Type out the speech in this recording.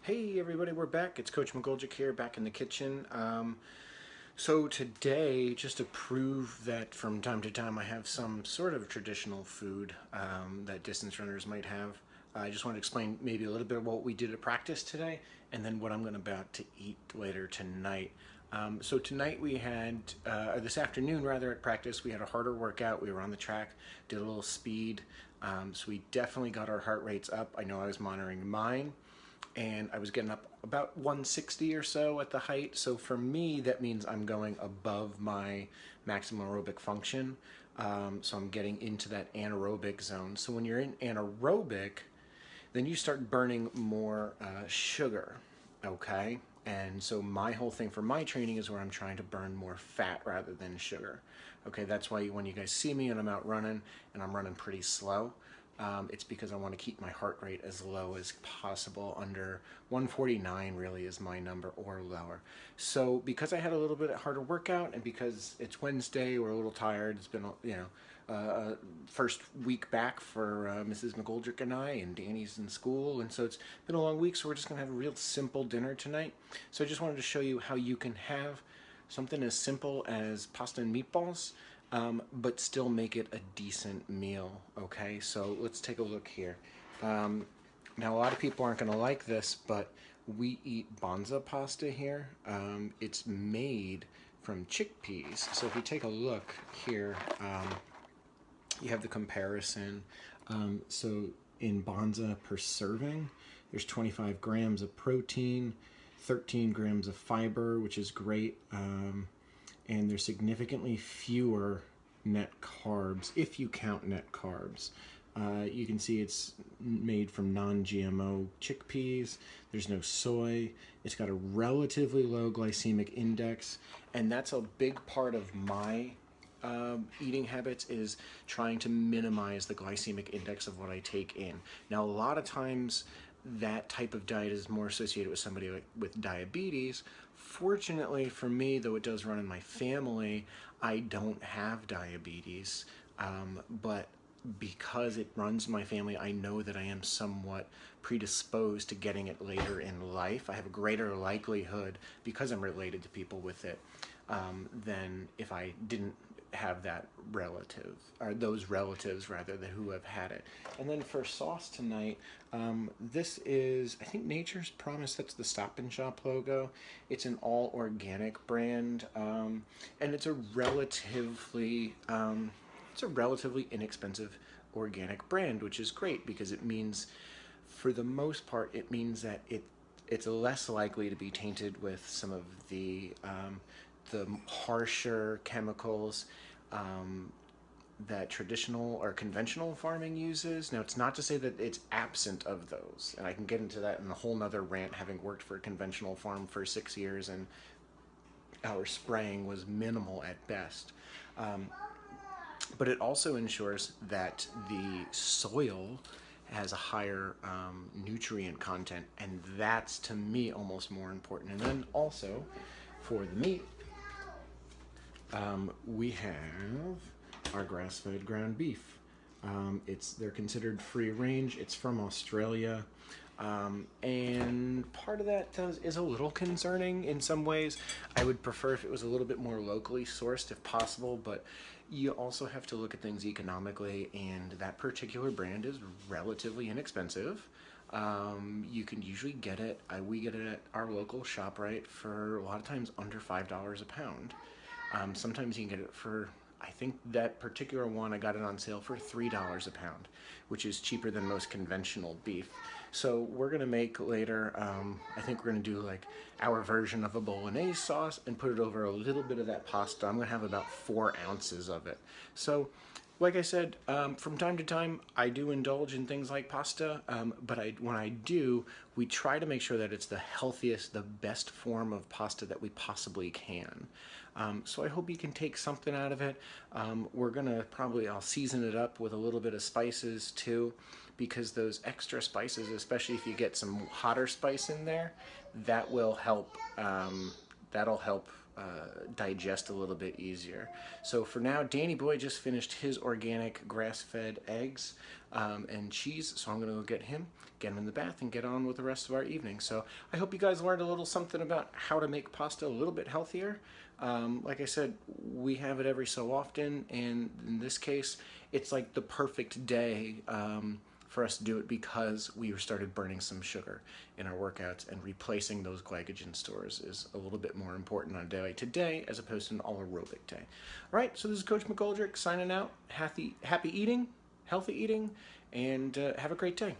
Hey everybody, we're back. It's Coach McG here, back in the kitchen. So today, just to prove that from time to time I have some sort of traditional food that distance runners might have, I just want to explain maybe a little bit of what we did at practice today, and then what I'm going about to eat later tonight. So tonight we had, or this afternoon rather, at practice, we had a harder workout. We were on the track, did a little speed, so we definitely got our heart rates up. I know I was monitoring mine, and I was getting up about 160 or so at the height. So for me, that means I'm going above my maximum aerobic function. So I'm getting into that anaerobic zone. So when you're in anaerobic, then you start burning more sugar, okay? And so my whole thing for my training is where I'm trying to burn more fat rather than sugar. Okay, that's why when you guys see me and I'm out running and I'm running pretty slow, it's because I want to keep my heart rate as low as possible. Under 149 really is my number, or lower. So because I had a little bit harder workout, and because it's Wednesday, we're a little tired. It's been, first week back for Mrs. McGoldrick and I, and Danny's in school, and so it's been a long week, so we're just going to have a real simple dinner tonight. So I just wanted to show you how you can have something as simple as pasta and meatballs, but still make it a decent meal, okay? So let's take a look here. Now, a lot of people aren't going to like this, but we eat bonza pasta here. It's made from chickpeas. So if you take a look here, you have the comparison. So in bonza per serving, there's 25 grams of protein, 13 grams of fiber, which is great. And there's significantly fewer net carbs, if you count net carbs. You can see it's made from non-GMO chickpeas. There's no soy. It's got a relatively low glycemic index, and that's a big part of my eating habits, is trying to minimize the glycemic index of what I take in. Now, a lot of times that type of diet is more associated with somebody with diabetes. Fortunately for me, though it does run in my family, I don't have diabetes, but because it runs in my family, I know that I am somewhat predisposed to getting it later in life. I have a greater likelihood, because I'm related to people with it, than if I didn't have that relative, or those relatives rather, than who have had it. And then for sauce tonight, this is, I think, Nature's Promise. That's the Stop and Shop logo. It's an all organic brand, and it's a relatively inexpensive organic brand, which is great, because it means, for the most part, it means that it's less likely to be tainted with some of the harsher chemicals that traditional or conventional farming uses. Now, it's not to say that it's absent of those, and I can get into that in a whole nother rant, having worked for a conventional farm for 6 years, and our spraying was minimal at best. But it also ensures that the soil has a higher nutrient content, and that's, to me, almost more important. And then also, for the meat, we have our grass-fed ground beef. They're considered free range. It's from Australia. And part of that is a little concerning in some ways. I would prefer if it was a little bit more locally sourced if possible, but you also have to look at things economically, and that particular brand is relatively inexpensive. You can usually get it, we get it at our local ShopRite for a lot of times under $5 a pound. Sometimes you can get it for, I think that particular one, I got it on sale for $3 a pound, which is cheaper than most conventional beef. So we're gonna make later, I think we're gonna do like our version of a bolognese sauce and put it over a little bit of that pasta. I'm gonna have about 4 ounces of it. So, like I said, from time to time, I do indulge in things like pasta, but when I do, we try to make sure that it's the healthiest, the best form of pasta that we possibly can. So I hope you can take something out of it. We're gonna I'll season it up with a little bit of spices too, because those extra spices, especially if you get some hotter spice in there, that will help that'll help digest a little bit easier. So for now, Danny Boy just finished his organic grass-fed eggs and cheese, so I'm gonna go get him in the bath, and get on with the rest of our evening. So I hope you guys learned a little something about how to make pasta a little bit healthier. Like I said, we have it every so often, and in this case, it's like the perfect day for us to do it, because we started burning some sugar in our workouts, and replacing those glycogen stores is a little bit more important on a day like today as opposed to an all aerobic day. All right, so this is Coach McGoldrick signing out. Happy eating, healthy eating, and have a great day.